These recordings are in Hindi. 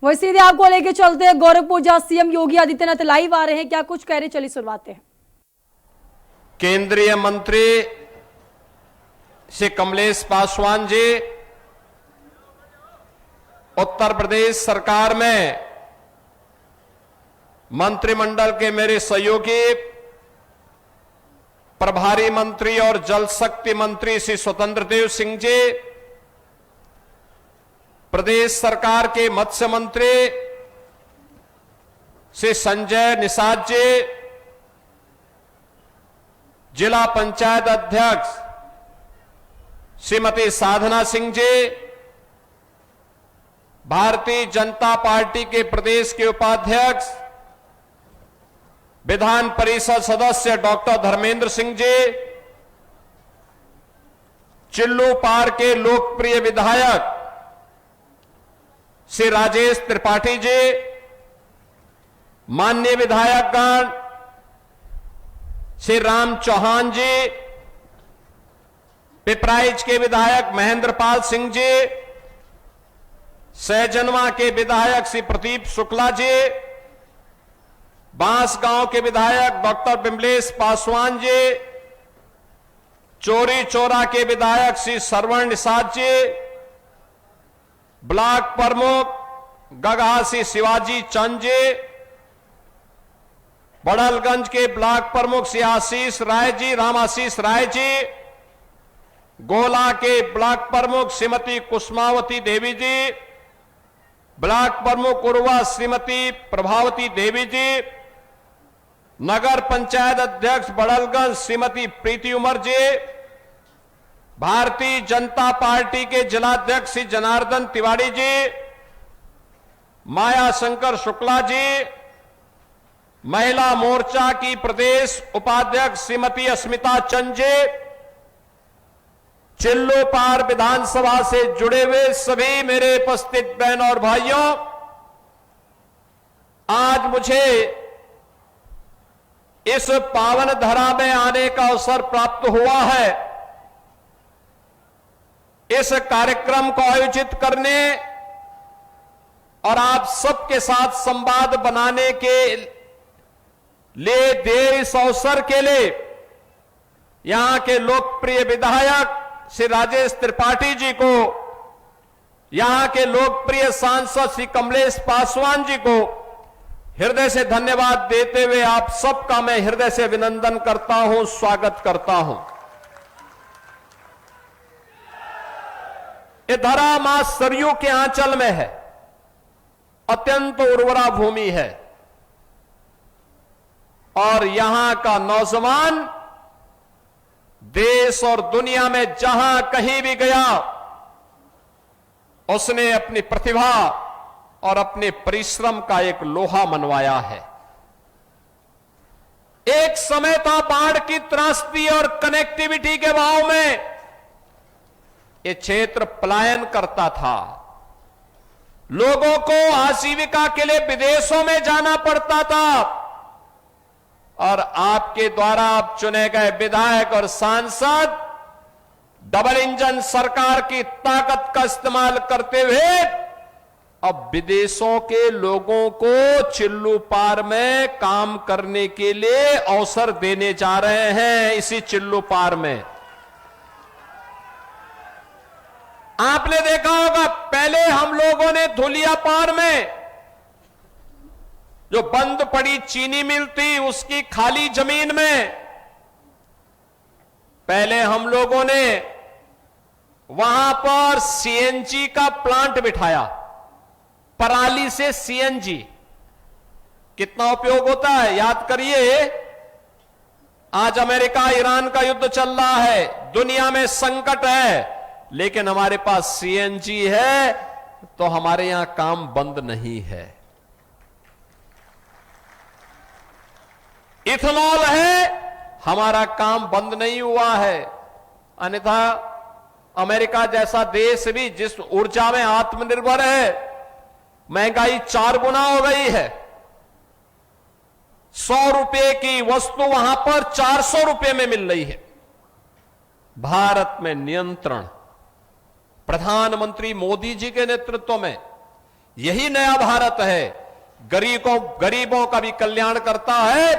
वही सीधे आपको लेके चलते हैं गोरखपुर, जहां सीएम योगी आदित्यनाथ लाइव आ रहे हैं। क्या कुछ कह रहे, चलिए सुनवाते हैं। केंद्रीय मंत्री श्री कमलेश पासवान जी उत्तर प्रदेश सरकार में मंत्रिमंडल के मेरे सहयोगी प्रभारी मंत्री और जल शक्ति मंत्री श्री स्वतंत्र देव सिंह जी, प्रदेश सरकार के मत्स्य मंत्री श्री संजय निषाद जी, जिला पंचायत अध्यक्ष श्रीमती साधना सिंह जी, भारतीय जनता पार्टी के प्रदेश के उपाध्यक्ष विधान परिषद सदस्य डॉक्टर धर्मेंद्र सिंह जी, चिल्लू पार के लोकप्रिय विधायक श्री राजेश त्रिपाठी जी, माननीय विधायकगण श्री राम चौहान जी, पिपराइच के विधायक महेंद्र पाल सिंह जी, सहजनवा के विधायक श्री प्रदीप शुक्ला जी, बांसगांव के विधायक डॉक्टर बिमलेश पासवान जी, चोरी चौरा के विधायक श्री श्रवण निषाद जी, ब्लॉक प्रमुख गगहा श्री शिवाजी चंद जी, बड़लगंज के ब्लॉक प्रमुख श्री आशीष राय जी, राम आशीष राय जी, गोला के ब्लॉक प्रमुख श्रीमती कुसुमावती देवी जी, ब्लॉक प्रमुख उर्वा श्रीमती प्रभावती देवी जी, नगर पंचायत अध्यक्ष बड़लगंज श्रीमती प्रीति उमर जी, भारतीय जनता पार्टी के जिलाध्यक्ष श्री जनार्दन तिवारी जी, माया शंकर शुक्ला जी, महिला मोर्चा की प्रदेश उपाध्यक्ष श्रीमती अस्मिता चंद जी, चिल्लू पार विधानसभा से जुड़े हुए सभी मेरे उपस्थित बहन और भाइयों, आज मुझे इस पावन धरा में आने का अवसर प्राप्त हुआ है। इस कार्यक्रम को आयोजित करने और आप सबके साथ संवाद बनाने के लिए दिए इस अवसर के लिए यहां के लोकप्रिय विधायक श्री राजेश त्रिपाठी जी को, यहां के लोकप्रिय सांसद श्री कमलेश पासवान जी को हृदय से धन्यवाद देते हुए आप सबका मैं हृदय से अभिनंदन करता हूं, स्वागत करता हूं। ये धरा मां सरयू के आंचल में है, अत्यंत उर्वरा भूमि है और यहां का नौजवान देश और दुनिया में जहां कहीं भी गया उसने अपनी प्रतिभा और अपने परिश्रम का एक लोहा मनवाया है। एक समय था बाढ़ की त्रासदी और कनेक्टिविटी के अभाव में यह क्षेत्र पलायन करता था, लोगों को आजीविका के लिए विदेशों में जाना पड़ता था और आपके द्वारा आप चुने गए विधायक और सांसद डबल इंजन सरकार की ताकत का इस्तेमाल करते हुए अब विदेशों के लोगों को चिल्लू पार में काम करने के लिए अवसर देने जा रहे हैं। इसी चिल्लू पार में आपने देखा होगा, पहले हम लोगों ने धुलिया पार में जो बंद पड़ी चीनी मिल थी उसकी खाली जमीन में पहले हम लोगों ने वहां पर सीएनजी का प्लांट बिठाया। पराली से सीएनजी कितना उपयोग होता है याद करिए। आज अमेरिका ईरान का युद्ध चल रहा है, दुनिया में संकट है, लेकिन हमारे पास सीएनजी है तो हमारे यहां काम बंद नहीं है। इथेनॉल है, हमारा काम बंद नहीं हुआ है। अन्यथा अमेरिका जैसा देश भी जिस ऊर्जा में आत्मनिर्भर है, महंगाई 4 गुना हो गई है। 100 रुपए की वस्तु वहां पर 400 रुपए में मिल रही है। भारत में नियंत्रण प्रधानमंत्री मोदी जी के नेतृत्व में यही नया भारत है। गरीबों का भी कल्याण करता है,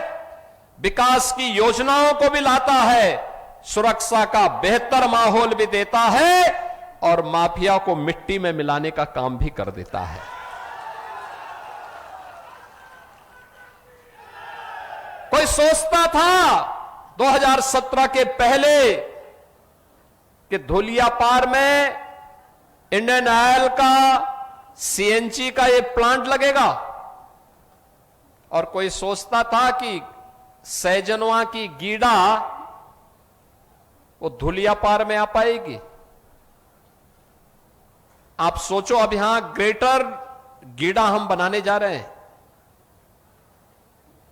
विकास की योजनाओं को भी लाता है, सुरक्षा का बेहतर माहौल भी देता है और माफिया को मिट्टी में मिलाने का काम भी कर देता है। कोई सोचता था 2017 के पहले कि धुलियापार में इंडियन ऑयल का सीएनजी का ये प्लांट लगेगा, और कोई सोचता था कि सैजनवा की गीड़ा वो धुलियापार में आ पाएगी। आप सोचो, अब यहां ग्रेटर गीड़ा हम बनाने जा रहे हैं।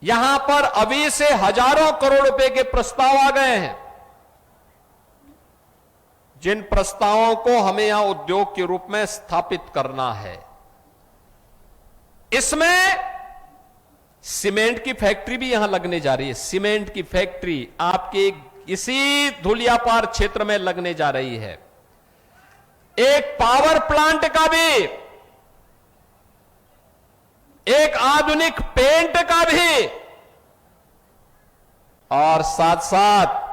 यहां पर अभी से हजारों करोड़ रुपए के प्रस्ताव आ गए हैं, जिन प्रस्तावों को हमें यहां उद्योग के रूप में स्थापित करना है। इसमें सीमेंट की फैक्ट्री भी यहां लगने जा रही है। सीमेंट की फैक्ट्री आपके इसी धुलियापार क्षेत्र में लगने जा रही है। एक पावर प्लांट का भी, एक आधुनिक पेंट का भी, और साथ साथ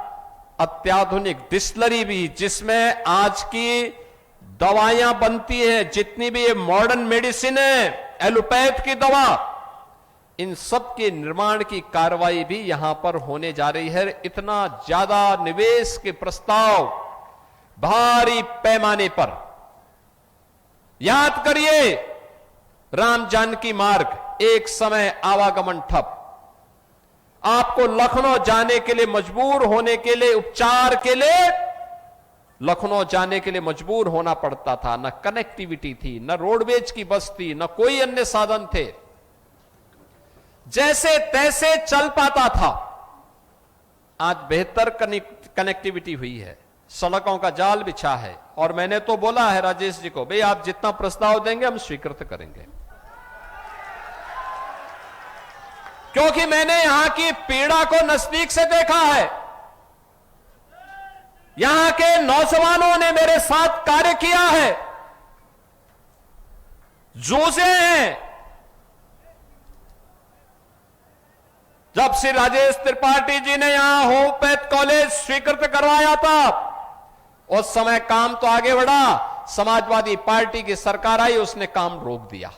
अत्याधुनिक डिस्टिलरी भी, जिसमें आज की दवाइयां बनती हैं, जितनी भी ये मॉडर्न मेडिसिन है, एलोपैथ की दवा, इन सब के निर्माण की कार्रवाई भी यहां पर होने जा रही है। इतना ज्यादा निवेश के प्रस्ताव भारी पैमाने पर। याद करिए, राम जानकी मार्ग, एक समय आवागमन ठप। आपको लखनऊ जाने के लिए मजबूर होने के लिए, उपचार के लिए लखनऊ जाने के लिए मजबूर होना पड़ता था। न कनेक्टिविटी थी, न रोडवेज की बस थी, न कोई अन्य साधन थे। जैसे तैसे चल पाता था। आज बेहतर कनेक्टिविटी हुई है, सड़कों का जाल बिछा है, और मैंने तो बोला है राजेश जी को, भाई आप जितना प्रस्ताव देंगे हम स्वीकृत करेंगे, क्योंकि मैंने यहां की पीड़ा को नजदीक से देखा है। यहां के नौजवानों ने मेरे साथ कार्य किया है, जूझे हैं। जब श्री राजेश त्रिपाठी जी ने यहां होम्योपैथ कॉलेज स्वीकृत करवाया था, उस समय काम तो आगे बढ़ा, समाजवादी पार्टी की सरकार आई, उसने काम रोक दिया।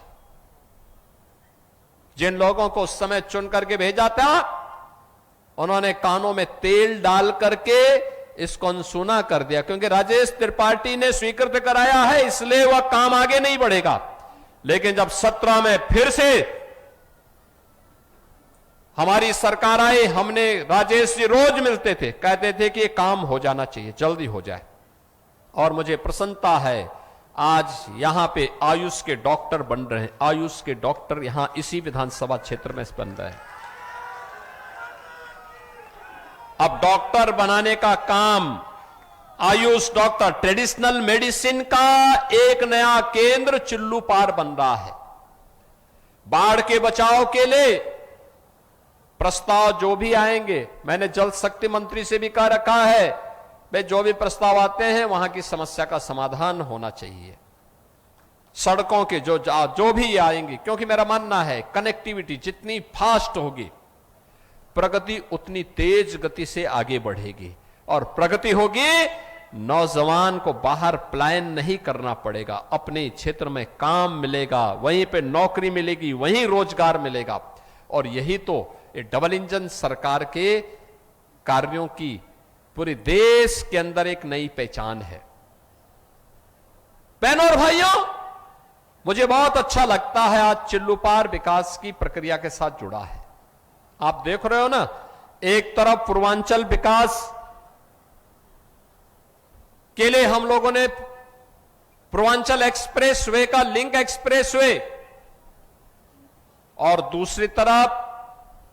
जिन लोगों को उस समय चुन करके भेजा था, उन्होंने कानों में तेल डाल करके इसको अनसुना कर दिया, क्योंकि राजेश त्रिपाठी ने स्वीकृत कराया है, इसलिए वह काम आगे नहीं बढ़ेगा। लेकिन जब 17 में फिर से हमारी सरकार आई, हमने, राजेश जी रोज मिलते थे, कहते थे कि ये काम हो जाना चाहिए, जल्दी हो जाए। और मुझे प्रसन्नता है, आज यहां पे आयुष के डॉक्टर बन रहे हैं। आयुष के डॉक्टर यहां इसी विधानसभा क्षेत्र में बन रहे हैं। अब डॉक्टर बनाने का काम, आयुष डॉक्टर, ट्रेडिशनल मेडिसिन का एक नया केंद्र चिल्लूपार बन रहा है। बाढ़ के बचाव के लिए प्रस्ताव जो भी आएंगे, मैंने जल शक्ति मंत्री से भी कह रखा है, भाई जो भी प्रस्ताव आते हैं वहां की समस्या का समाधान होना चाहिए। सड़कों के जो भी आएंगे, क्योंकि मेरा मानना है कनेक्टिविटी जितनी फास्ट होगी, प्रगति उतनी तेज गति से आगे बढ़ेगी। और प्रगति होगी, नौजवान को बाहर पलायन नहीं करना पड़ेगा, अपने क्षेत्र में काम मिलेगा, वहीं पे नौकरी मिलेगी, वहीं रोजगार मिलेगा। और यही तो ये डबल इंजन सरकार के कार्यों की पूरे देश के अंदर एक नई पहचान है। बहनों और भाइयों, मुझे बहुत अच्छा लगता है आज चिल्लूपार विकास की प्रक्रिया के साथ जुड़ा है। आप देख रहे हो ना, एक तरफ पूर्वांचल विकास के लिए हम लोगों ने पूर्वांचल एक्सप्रेस वे का लिंक एक्सप्रेस वे, और दूसरी तरफ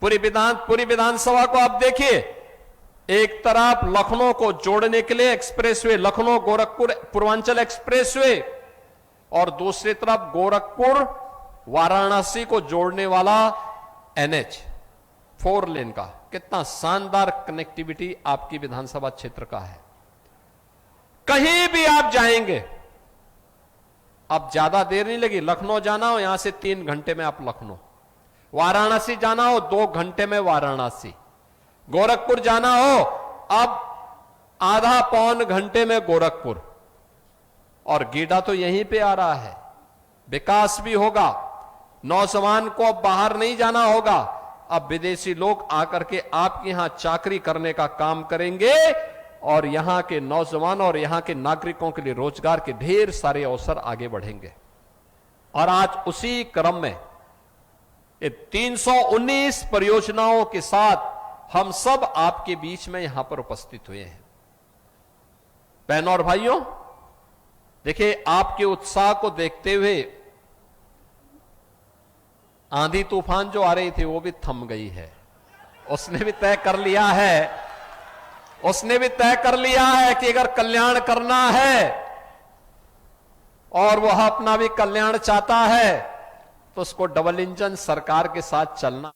पूरी विधानसभा को आप देखिए, एक तरफ लखनऊ को जोड़ने के लिए एक्सप्रेसवे, लखनऊ गोरखपुर पूर्वांचल एक्सप्रेसवे, और दूसरी तरफ गोरखपुर वाराणसी को जोड़ने वाला NH 4 लेन का। कितना शानदार कनेक्टिविटी आपकी विधानसभा क्षेत्र का है। कहीं भी आप जाएंगे, अब ज्यादा देर नहीं लगी, लखनऊ जाना हो यहां से 3 घंटे में आप लखनऊ, वाराणसी जाना हो 2 घंटे में वाराणसी, गोरखपुर जाना हो अब आधा पौन घंटे में गोरखपुर, और गीडा तो यहीं पे आ रहा है। विकास भी होगा, नौजवान को अब बाहर नहीं जाना होगा, अब विदेशी लोग आकर के आपके यहां चाकरी करने का काम करेंगे और यहां के नौजवान और यहां के नागरिकों के लिए रोजगार के ढेर सारे अवसर आगे बढ़ेंगे। और आज उसी क्रम में ये 319 परियोजनाओं के साथ हम सब आपके बीच में यहां पर उपस्थित हुए हैं। बहनों और भाइयों, देखिए आपके उत्साह को देखते हुए आंधी तूफान जो आ रही थी वो भी थम गई है। उसने भी तय कर लिया है कि अगर कल्याण करना है और वह अपना भी कल्याण चाहता है तो उसको डबल इंजन सरकार के साथ चलना